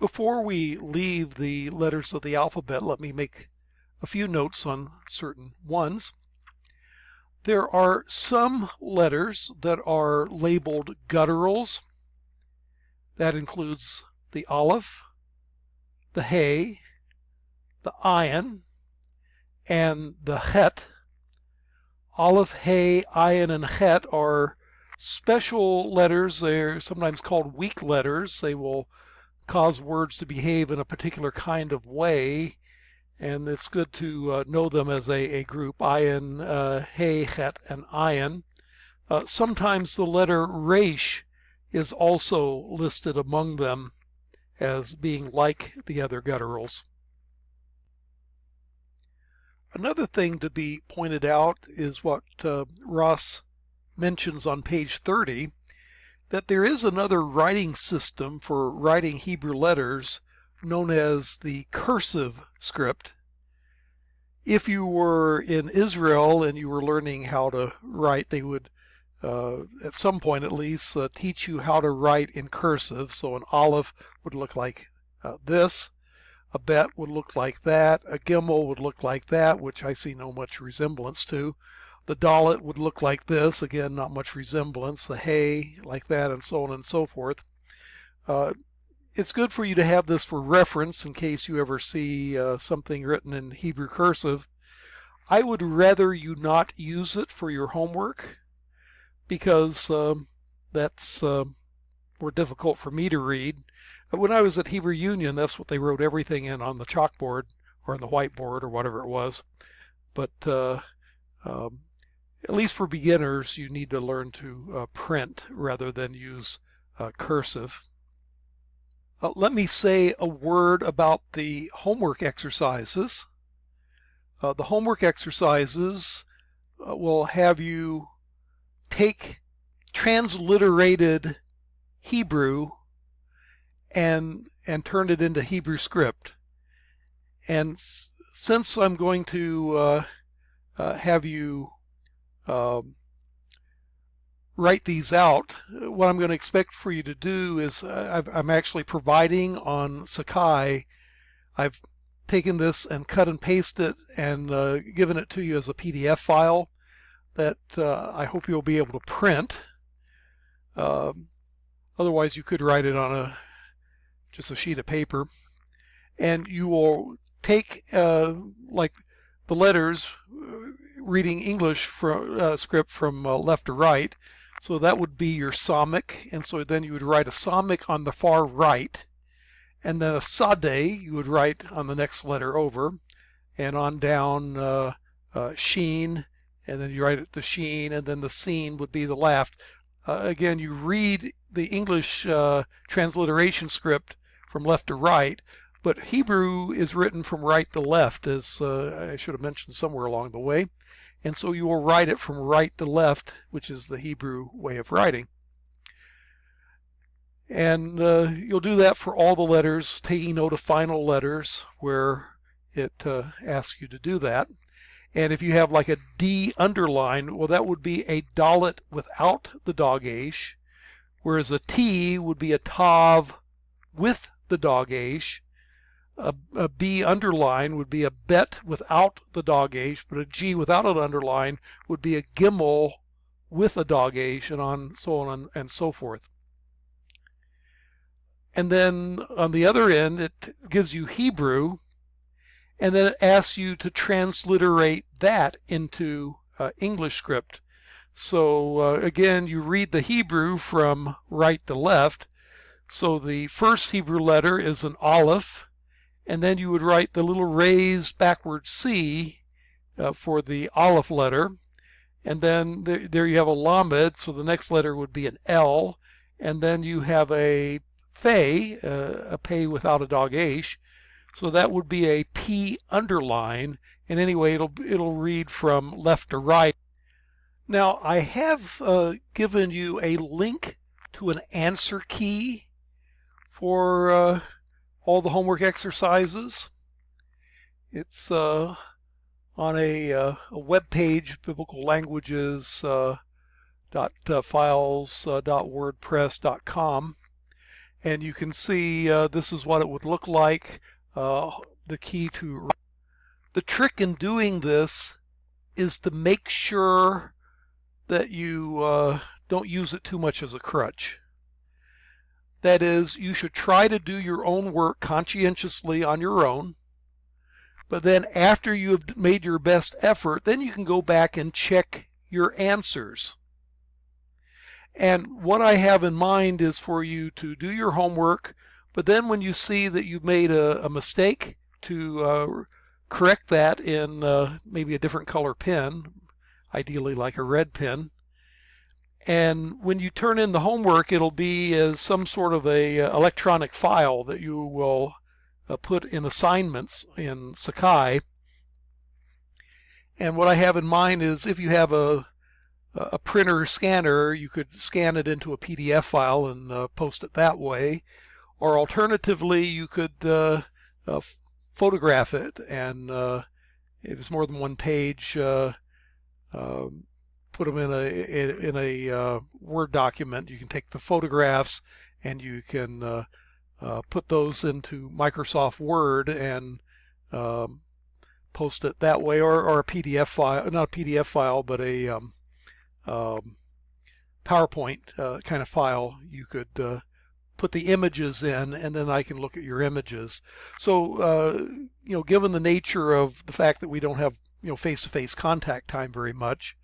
Before we leave the letters of the alphabet, let me make a few notes on certain ones. There are some letters that are labeled gutturals. That includes the aleph, the hey, the ayin, and the het. Aleph, hey, ayin, and het are special letters. They're sometimes called weak letters. They will cause words to behave in a particular kind of way, and it's good to know them as a group. Ayin, hey, het, and ayin. Sometimes the letter resh is also listed among them as being like the other gutturals. Another thing to be pointed out is what Ross mentions on page 30, that there is another writing system for writing Hebrew letters known as the cursive script. If you were in Israel and you were learning how to write, they would, at some point at least, teach you how to write in cursive. So an aleph would look like this, a bet would look like that, a gimel would look like that, which I see no much resemblance to. The dalet would look like this, again, not much resemblance. The hey, like that, and so on and so forth. It's good for you to have this for reference in case you ever see something written in Hebrew cursive. I would rather you not use it for your homework because that's more difficult for me to read. When I was at Hebrew Union, that's what they wrote everything in on the chalkboard or on the whiteboard or whatever it was. But at least for beginners, you need to learn to print rather than use cursive. Let me say a word about the homework exercises. The homework exercises will have you take transliterated Hebrew and turn it into Hebrew script. And since I'm going to have you write these out, what I'm going to expect for you to do is I'm actually providing on Sakai. I've taken this and cut and pasted and given it to you as a PDF file that I hope you'll be able to print. Otherwise you could write it on just a sheet of paper, and you will take like the letters, reading English script from left to right. So that would be your samach, and so then you would write a samach on the far right, and then a sade you would write on the next letter over, and on down sheen, and then you write the sheen, and then the seen would be the left. Again, you read the English transliteration script from left to right, but Hebrew is written from right to left, as I should have mentioned somewhere along the way. And so you will write it from right to left, which is the Hebrew way of writing. And you'll do that for all the letters, taking note of final letters where it asks you to do that. And if you have like a D underline, well, that would be a dalet without the dagesh, whereas a T would be a tav with the dagesh. A B underline would be a bet without the dagesh, but a G without an underline would be a gimel with a dagesh, and so on and so forth. And then on the other end, it gives you Hebrew, and then it asks you to transliterate that into English script. So again, you read the Hebrew from right to left. So the first Hebrew letter is an aleph, and then you would write the little raised backward C for the aleph letter, and then there you have a lamed, so the next letter would be an L, and then you have a phe, a pei without a dagesh, so that would be a P underline, and anyway it'll read from left to right. Now I have given you a link to an answer key for all the homework exercises. It's on a web page, biblicallanguages.files.wordpress.com, And you can see this is what it would look like. The key to the trick in doing this is to make sure that you don't use it too much as a crutch. That is, you should try to do your own work conscientiously on your own, but then after you have made your best effort, then you can go back and check your answers. And what I have in mind is for you to do your homework, but then when you see that you've made a mistake, to correct that in maybe a different color pen, ideally like a red pen. And when you turn in the homework, it'll be as some sort of a electronic file that you will put in assignments in Sakai. And what I have in mind is if you have a printer scanner, you could scan it into a PDF file and post it that way. Or alternatively, you could photograph it, and if it's more than one page, put them in a Word document. You can take the photographs and you can put those into Microsoft Word and post it that way, or a PDF file, not a PDF file, but a PowerPoint kind of file. You could put the images in, and then I can look at your images. So, given the nature of the fact that we don't have, face-to-face contact time very much,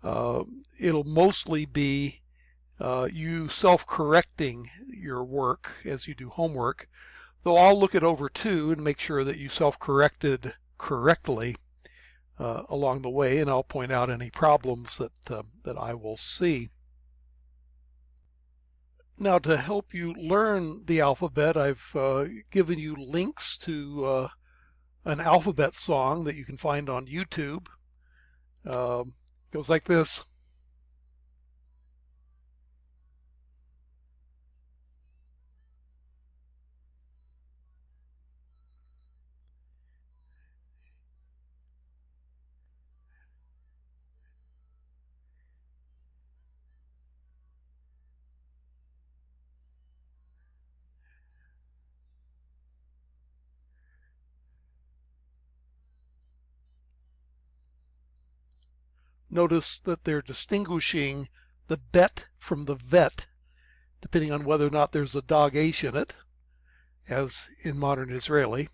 it'll mostly be you self-correcting your work as you do homework, though I'll look it over too and make sure that you self-corrected correctly along the way, and I'll point out any problems that I will see. Now, to help you learn the alphabet, I've given you links to an alphabet song that you can find on YouTube. Goes like this. Notice that they're distinguishing the bet from the vet, depending on whether or not there's a dog-ash in it, as in modern Israeli.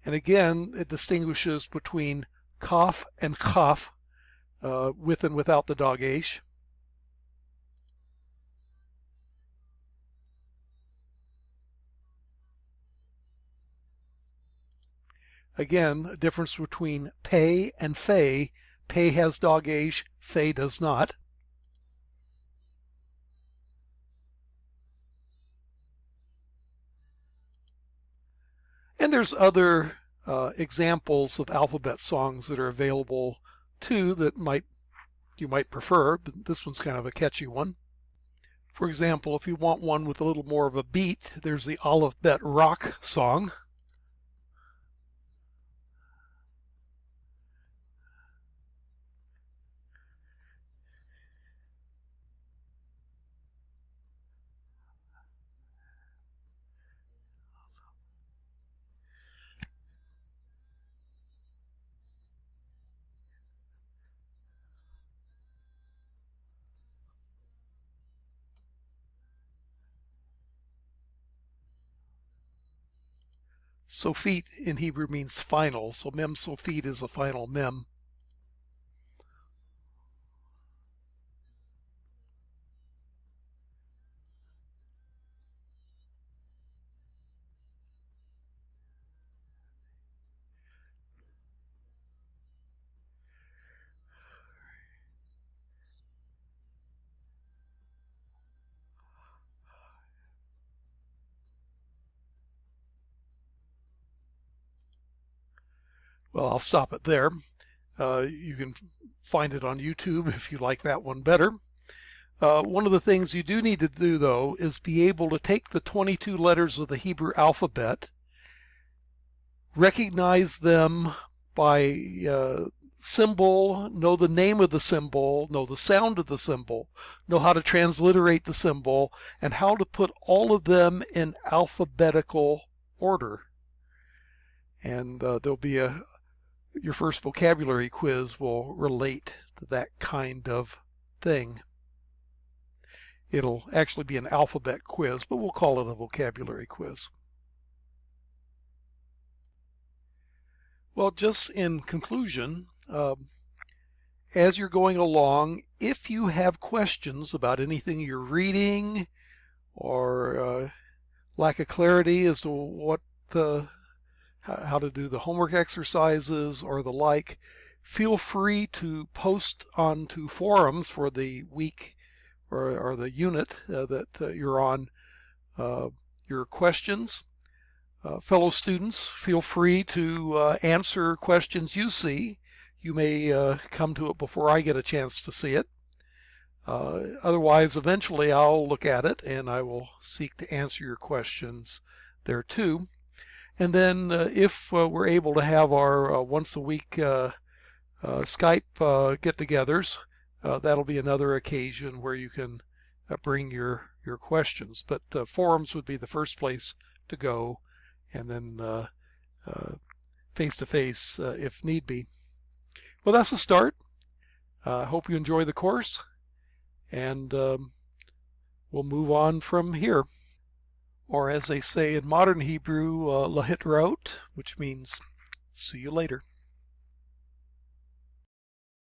And again, it distinguishes between kaf and kaf, with and without the dog-ash. Again, a difference between pay and fay. Pay has dog-ash, fay does not. And there's other examples of alphabet songs that are available too that you might prefer, but this one's kind of a catchy one. For example, if you want one with a little more of a beat, there's the Aleph Bet Rock song. Sofit in Hebrew means final, so mem sofit is a final mem. Well, I'll stop it there. You can find it on YouTube if you like that one better. One of the things you do need to do, though, is be able to take the 22 letters of the Hebrew alphabet, recognize them by symbol, know the name of the symbol, know the sound of the symbol, know how to transliterate the symbol, and how to put all of them in alphabetical order. And there'll be your first vocabulary quiz will relate to that kind of thing. It'll actually be an alphabet quiz, but we'll call it a vocabulary quiz. Well, just in conclusion, as you're going along, if you have questions about anything you're reading or lack of clarity as to how to do the homework exercises or the like, feel free to post onto forums for the week or the unit that you're on your questions. Fellow students, feel free to answer questions you see. You may come to it before I get a chance to see it. Otherwise, eventually I'll look at it and I will seek to answer your questions there too. And then if we're able to have our once a week Skype get-togethers, that'll be another occasion where you can bring your questions. But forums would be the first place to go, and then face-to-face if need be. Well, that's a start. I hope you enjoy the course, and we'll move on from here. Or as they say in modern Hebrew, lahitraot, which means see you later.